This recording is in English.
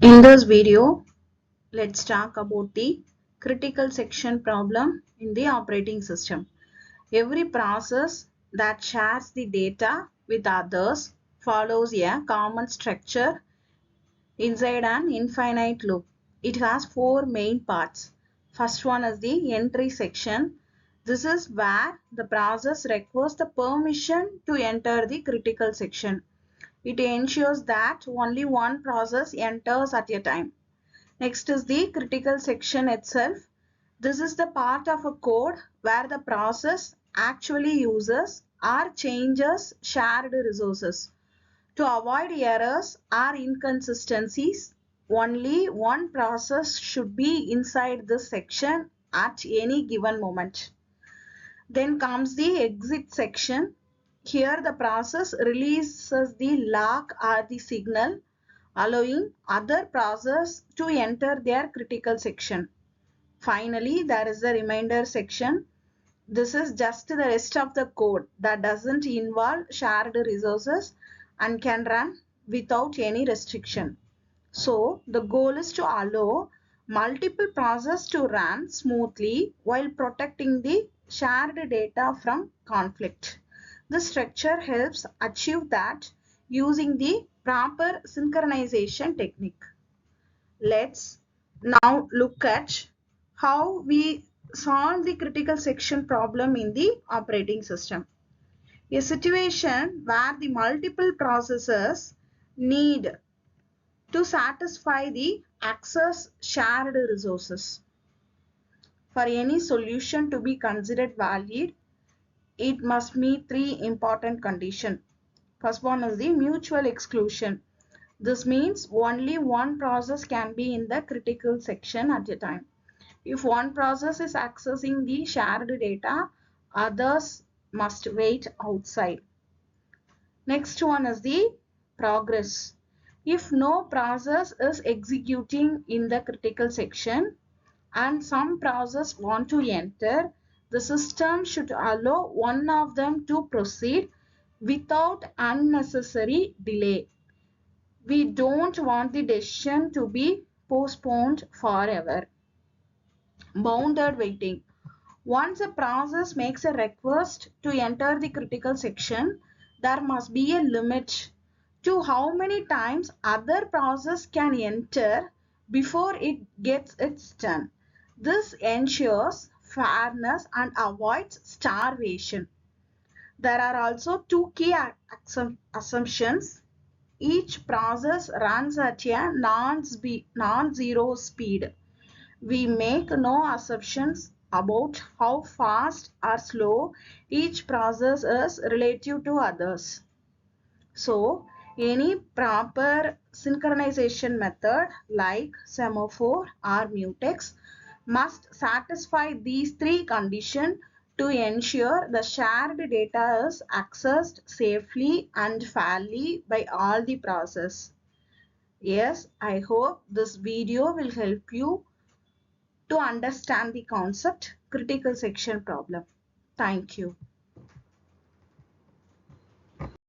In this video, let's talk about the critical section problem in the operating system. Every process that shares the data with others follows a common structure inside an infinite loop. It has four main parts. First one is the entry section. This is where the process requires the permission to enter the critical section. It ensures that only one process enters at a time. Next is the critical section itself. This is the part of a code where the process actually uses or changes shared resources. To avoid errors or inconsistencies, only one process should be inside this section at any given moment. Then comes the exit section. Here the process releases the lock or the signal, allowing other process to enter their critical section. Finally, there is the remainder section. This is just the rest of the code that doesn't involve shared resources and can run without any restriction. So, the goal is to allow multiple processes to run smoothly while protecting the shared data from conflict. This structure helps achieve that using the proper synchronization technique. Let's now look at how we solve the critical section problem in the operating system. A situation where the multiple processes need to satisfy the access shared resources. For any solution to be considered valid, it must meet three important conditions. First one is the mutual exclusion. This means only one process can be in the critical section at a time. If one process is accessing the shared data, others must wait outside. Next one is the progress. If no process is executing in the critical section and some process want to enter, the system should allow one of them to proceed without unnecessary delay. We don't want the decision to be postponed forever. Bounded waiting. Once a process makes a request to enter the critical section, there must be a limit to how many times other process can enter before it gets its turn. This ensures fairness and avoids starvation. There are also two key assumptions. Each process runs at a non-zero speed. We make no assumptions about how fast or slow each process is relative to others. So, any proper synchronization method like semaphore or mutex must satisfy these three conditions to ensure the shared data is accessed safely and fairly by all the process. Yes, I hope this video will help you to understand the concept critical section problem. Thank you.